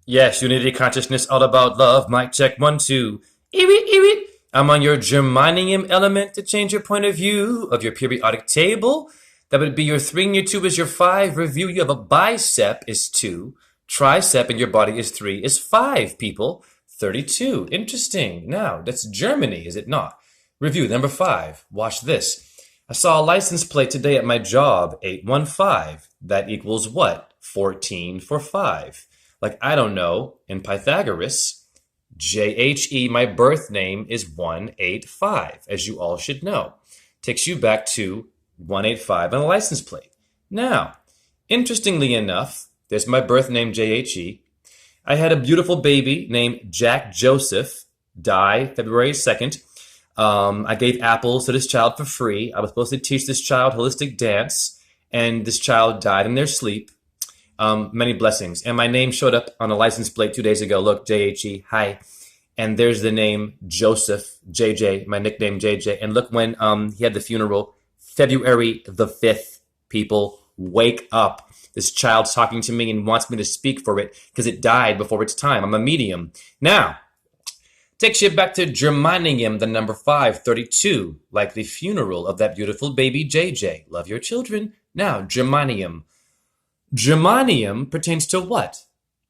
Yes, unity consciousness, all about love. Mic check, 1, 2. Eewit, eewit. I'm on your germanium element to change your point of view of your periodic table. That would be your 3 and your 2 is your 5. Review, you have a bicep is 2. Tricep in your body is 3 is 5, people. 32. Interesting. Now, that's Germany, is it not? Review, number 5. Watch this. I saw a license plate today at my job, 815. That equals what? 14 for 5. Like, I don't know, in Pythagoras, JHE, my birth name, is 185, as you all should know. Takes you back to 185 on a license plate. Now, interestingly enough, there's my birth name, JHE. I had a beautiful baby named Jack Joseph, die February 2nd. I gave apples to this child for free. I was supposed to teach this child holistic dance, and this child died in their sleep. Many blessings. And my name showed up on a license plate 2 days ago. Look, JHE, hi. And there's the name Joseph, JJ, my nickname JJ. And look when he had the funeral, February the 5th, people, wake up. This child's talking to me and wants me to speak for it because it died before its time. I'm a medium. Now, takes you back to Germanium, the number 532, like the funeral of that beautiful baby JJ. Love your children. Now, Germanium. Germanium pertains to what?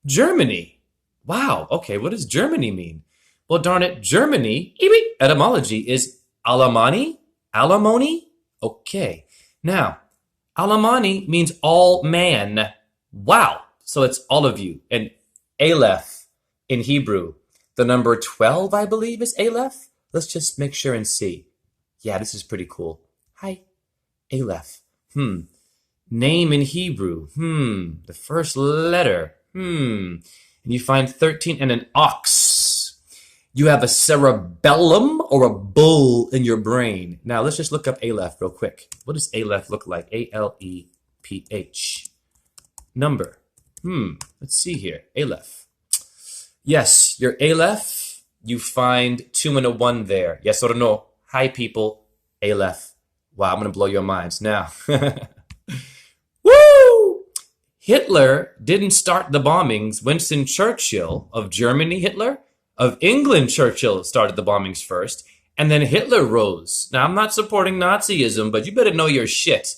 Germany. Wow, okay, what does Germany mean? Well, darn it, Germany, etymology is Alamani? Alimony? Okay. Now, Alamani means all man. Wow, so it's all of you. And Aleph in Hebrew, the number 12, I believe, is Aleph. Let's just make sure and see. Yeah, this is pretty cool. Hi, Aleph. Name in Hebrew. The first letter. And you find 13 and an ox. You have a cerebellum or a bull in your brain. Now, let's just look up Aleph real quick. What does Aleph look like? Aleph. Number. Let's see here. Aleph. Yes, your Aleph, you find 2 and a 1 there. Yes or no? Hi, people. Aleph. Wow, I'm going to blow your minds now. Woo! Hitler didn't start the bombings. Winston Churchill of Germany, Hitler, of England, Churchill started the bombings first, and then Hitler rose. Now, I'm not supporting Nazism, but you better know your shit.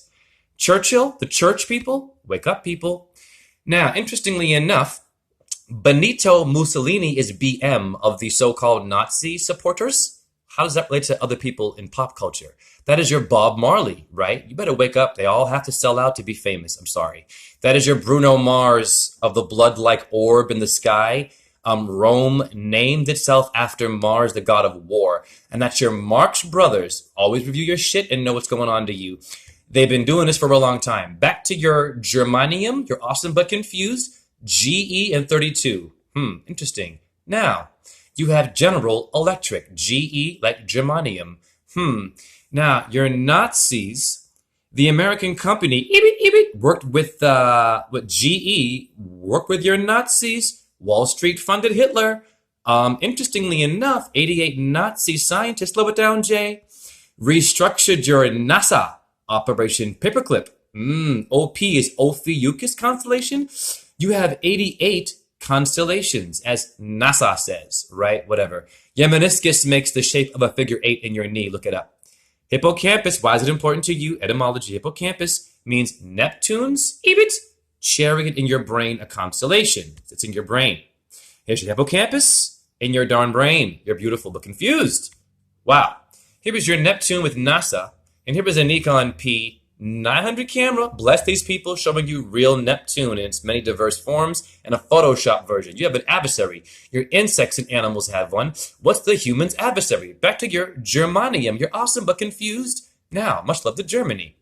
Churchill, the church people, wake up, people. Now, interestingly enough, Benito Mussolini is BM of the so-called Nazi supporters. How does that relate to other people in pop culture? That is your Bob Marley, right? You better wake up. They all have to sell out to be famous. I'm sorry. That is your Bruno Mars of the blood-like orb in the sky. Rome named itself after Mars, the god of war. And that's your Marx Brothers. Always review your shit and know what's going on to you. They've been doing this for a long time. Back to your Germanium, you're awesome but confused. GE and 32. Interesting. Now, you have General Electric. GE like Germanium. Now, your Nazis, the American company, worked with GE, worked with your Nazis. Wall Street funded Hitler. Interestingly enough, 88 Nazi scientists, slow it down, Jay, restructured your NASA, Operation Paperclip. OP is Ophiuchus constellation. You have 88 constellations, as NASA says, right? Whatever. Your meniscus makes the shape of a figure 8 in your knee. Look it up. Hippocampus, why is it important to you? Etymology, hippocampus means Neptune's chariot in your brain, a constellation. It's in your brain. Here's your hippocampus in your darn brain. You're beautiful but confused. Wow. Here is your Neptune with NASA, and here is a Nikon P900 camera. Bless these people, showing you real Neptune in its many diverse forms, and a Photoshop version. You have an adversary. Your insects and animals have one. What's the human's adversary? Back to your Germanium. You're awesome but confused. Now, much love to Germany.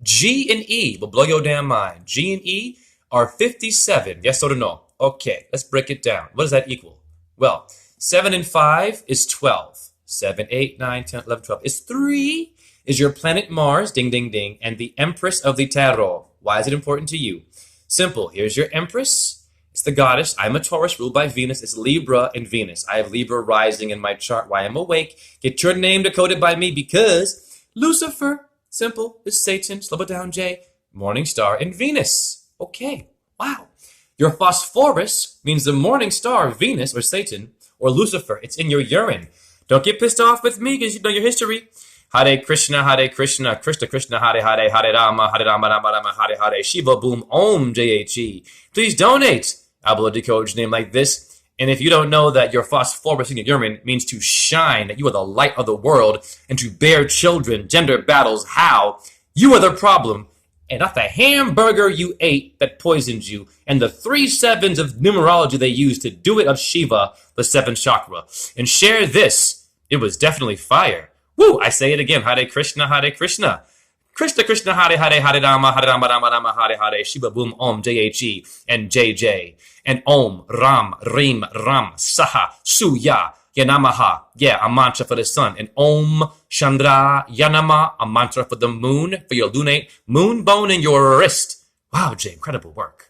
G and E will blow your damn mind. G and E are 57. Yes or no? Okay, let's break it down. What does that equal? Well, 7 and 5 is 12. 7, 8, 9, 10, 11, 12 is 3. Is your planet Mars, ding, ding, ding, and the Empress of the Tarot. Why is it important to you? Simple. Here's your Empress. It's the goddess. I'm a Taurus ruled by Venus. It's Libra and Venus. I have Libra rising in my chart. Why I'm awake. Get your name decoded by me because Lucifer, simple, is Satan. Slow it down, Jay. Morning star and Venus. Okay. Wow. Your phosphorus means the morning star, Venus or Satan or Lucifer. It's in your urine. Don't get pissed off with me because you know your history. Hare Krishna, Krishna Krishna, Hare Hare, Hare Rama, Rama Rama, Hare Hare, Shiva Boom, Om, JHE. Please donate. I will decode your name like this. And if you don't know that your phosphorus in your urine means to shine, that you are the light of the world, and to bear children, gender battles, how? You are the problem, and not the hamburger you ate that poisoned you, and the 3 sevens of numerology they used to do it of Shiva, the 7th chakra. And share this. It was definitely fire. Woo! I say it again. Hare Krishna, Krishna. Krishna Krishna, Hare Hare, Hare Rama, Rama, Hare Hare, Shiva Boom, Om, JHE, and JJ. And Om, Ram, Rim, Ram, Saha, Suya, Yanamaha. Yeah, a mantra for the sun. And Om, Chandra, Yanama, a mantra for the moon, for your lunate moon bone in your wrist. Wow, Jay, incredible work.